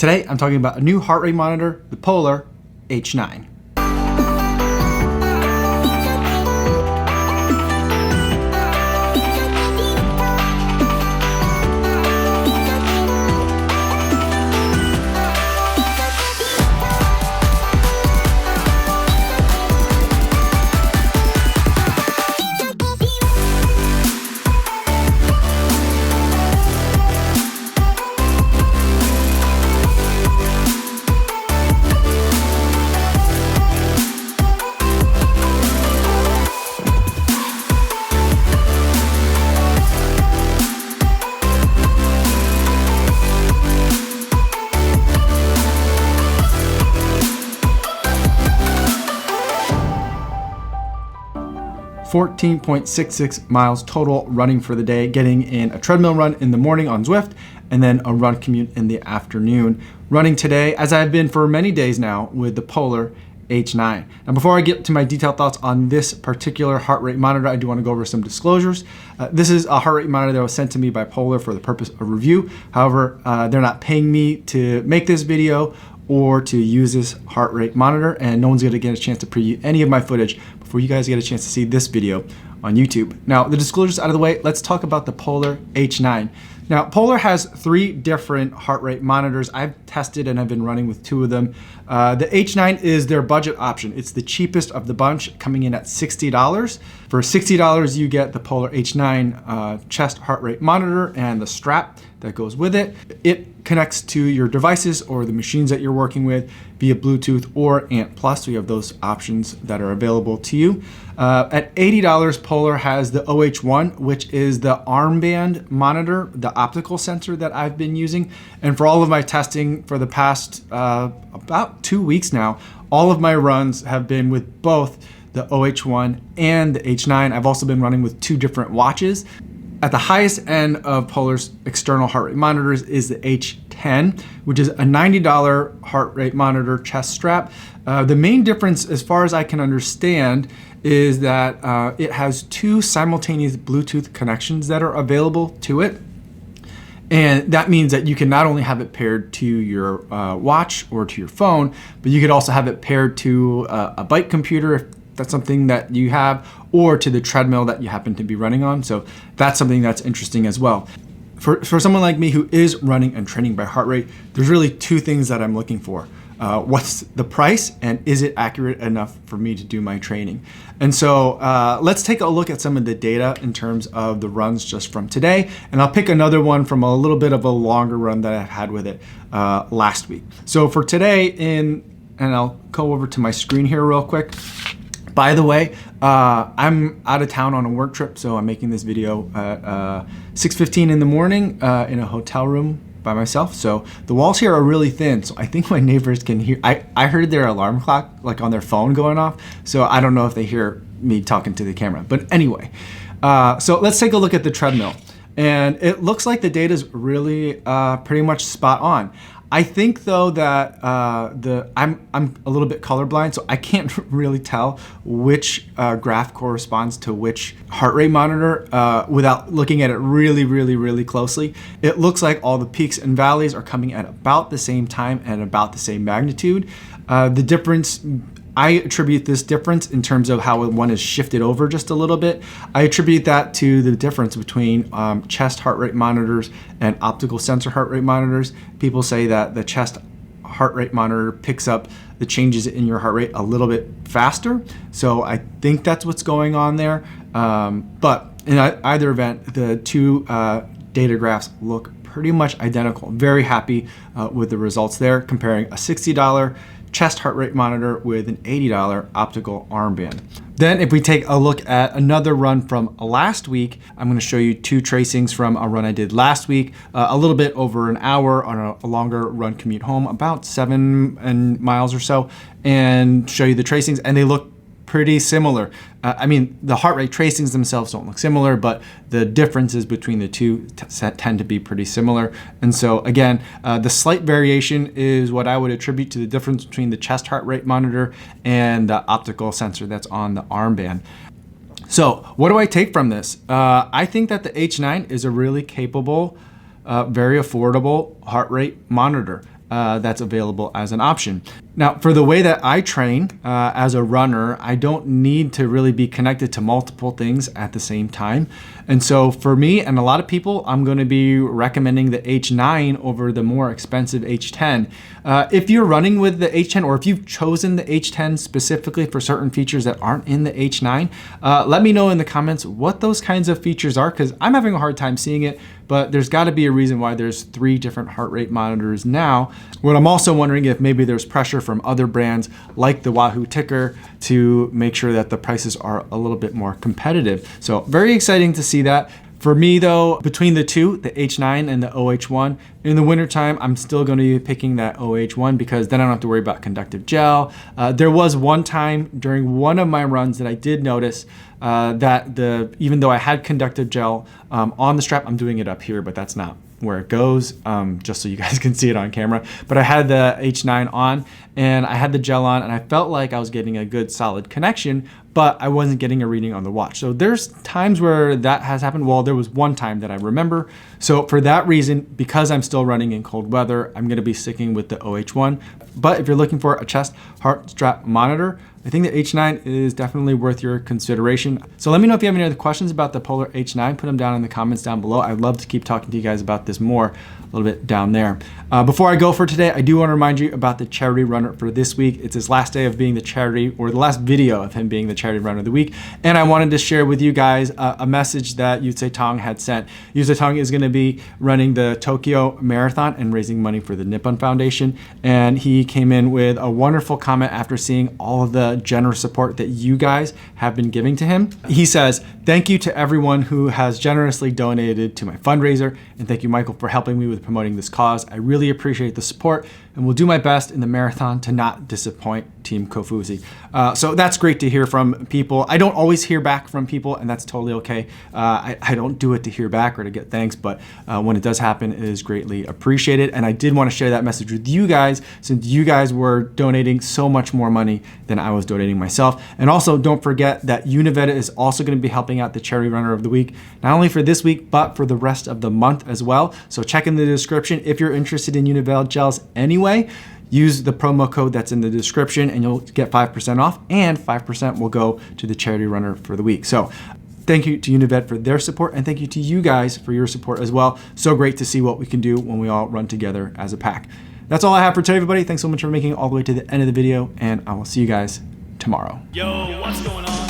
Today, I'm talking about a new heart rate monitor, the Polar H9. 14.66 miles total running for the day, getting in a treadmill run in the morning on Zwift, and then a run commute in the afternoon. Running today, as I've been for many days now, with the Polar H9. Now, before I get to my detailed thoughts on this particular heart rate monitor, I do want to go over some disclosures. This is a heart rate monitor that was sent to me by Polar for the purpose of review. However, they're not paying me to make this video or to use this heart rate monitor, and no one's gonna get a chance to preview any of my footage before you guys get a chance to see this video on YouTube. Now, the disclosures out of the way, let's talk about the Polar H9. Now, Polar has 3 different heart rate monitors. I've tested and I've been running with 2 of them. The H9 is their budget option. It's the cheapest of the bunch, coming in at $60. For $60, you get the Polar H9 chest heart rate monitor and the strap that goes with it. It connects to your devices or the machines that you're working with via Bluetooth or ANT+, so you have those options that are available to you. At $80, Polar has the OH1, which is the armband monitor, the optical sensor that I've been using. And for all of my testing for the past about 2 weeks now, all of my runs have been with both the OH1 and the H9. I've also been running with 2 different watches. At the highest end of Polar's external heart rate monitors is the H10, which is a $90 heart rate monitor chest strap. The main difference, as far as I can understand, is that it has 2 simultaneous Bluetooth connections that are available to it. And that means that you can not only have it paired to your watch or to your phone, but you could also have it paired to a bike computer if that's something that you have, or to the treadmill that you happen to be running on. So that's something that's interesting as well. For someone like me who is running and training by heart rate, there's really 2 things that I'm looking for. What's the price, and is it accurate enough for me to do my training? And so let's take a look at some of the data in terms of the runs just from today, and I'll pick another one from a little bit of a longer run that I've had with it last week. So for today, and I'll go over to my screen here real quick. By the way, I'm out of town on a work trip, so I'm making this video at 6:15 in the morning in a hotel room by myself. So the walls here are really thin, so I think my neighbors can hear. I heard their alarm clock like on their phone going off, so I don't know if they hear me talking to the camera. But anyway, so let's take a look at the treadmill. And it looks like the data is really pretty much spot on. I think though that I'm a little bit colorblind, so I can't really tell which graph corresponds to which heart rate monitor without looking at it really closely. It looks like all the peaks and valleys are coming at about the same time and about the same magnitude. The difference, I attribute this difference in terms of how one is shifted over just a little bit. I attribute that to the difference between chest heart rate monitors and optical sensor heart rate monitors. People say that the chest heart rate monitor picks up the changes in your heart rate a little bit faster. So I think that's what's going on there. But in either event, the 2 data graphs look pretty much identical. Very happy with the results there, comparing a $60 chest heart rate monitor with an $80 optical armband. Then if we take a look at another run from last week, I'm going to show you 2 tracings from a run I did last week, a little bit over an hour on a longer run commute home, about 7 miles or so, and show you the tracings, and they look pretty similar. I mean, the heart rate tracings themselves don't look similar, but the differences between the 2 tend to be pretty similar. And so again, the slight variation is what I would attribute to the difference between the chest heart rate monitor and the optical sensor that's on the armband. So what do I take from this? I think that the H9 is a really capable, very affordable heart rate monitor. that's available as an option. Now, for the way that I train as a runner, I don't need to really be connected to multiple things at the same time. And so for me and a lot of people, I'm going to be recommending the H9 over the more expensive H10. If you're running with the H10, or if you've chosen the H10 specifically for certain features that aren't in the H9, let me know in the comments what those kinds of features are, because I'm having a hard time seeing it. But there's got to be a reason why there's 3 different heart rate monitors now. What I'm also wondering if maybe there's pressure from other brands like the Wahoo Ticker to make sure that the prices are a little bit more competitive. So very exciting to see that. For me though, between the two, the H9 and the OH1, in the wintertime, I'm still going to be picking that OH1 because then I don't have to worry about conductive gel. There was one time during one of my runs that I did notice that even though I had conductive gel on the strap, I'm doing it up here, but that's not where it goes, just so you guys can see it on camera. But I had the H9 on and I had the gel on and I felt like I was getting a good solid connection, but I wasn't getting a reading on the watch. So there's times where that has happened. Well, there was one time that I remember. So for that reason, because I'm still running in cold weather, I'm gonna be sticking with the OH1. But if you're looking for a chest heart strap monitor, I think the H9 is definitely worth your consideration. So let me know if you have any other questions about the Polar H9. Put them down in the comments down below. I'd love to keep talking to you guys about this more a little bit down there. Before I go for today, I do want to remind you about the charity runner for this week. It's his last day of being the charity, or the last video of him being the charity runner of the week. And I wanted to share with you guys a message that Yu Sze Tong had sent. Yu Sze Tong is going to be running the Tokyo Marathon and raising money for the Nippon Foundation. And he came in with a wonderful comment after seeing all of the generous support that you guys have been giving to him. He says, "Thank you to everyone who has generously donated to my fundraiser, and thank you, Michael, for helping me with promoting this cause. I really appreciate the support and will do my best in the marathon to not disappoint Team KOFUZI." So that's great to hear from people. I don't always hear back from people, and that's totally okay. I don't do it to hear back or to get thanks, but when it does happen, it is greatly appreciated. And I did want to share that message with you guys, since you guys were donating so much more money than I was donating myself. And also, don't forget that Univeda is also going to be helping out the charity runner of the week, not only for this week, but for the rest of the month as well. So check in the description if you're interested in Univeda gels anyway. Use the promo code that's in the description and you'll get 5% off, and 5% will go to the charity runner for the week. So thank you to Unived for their support, and thank you to you guys for your support as well. So great to see what we can do when we all run together as a pack. That's all I have for today, everybody. Thanks so much for making it all the way to the end of the video, and I will see you guys tomorrow. Yo, what's going on?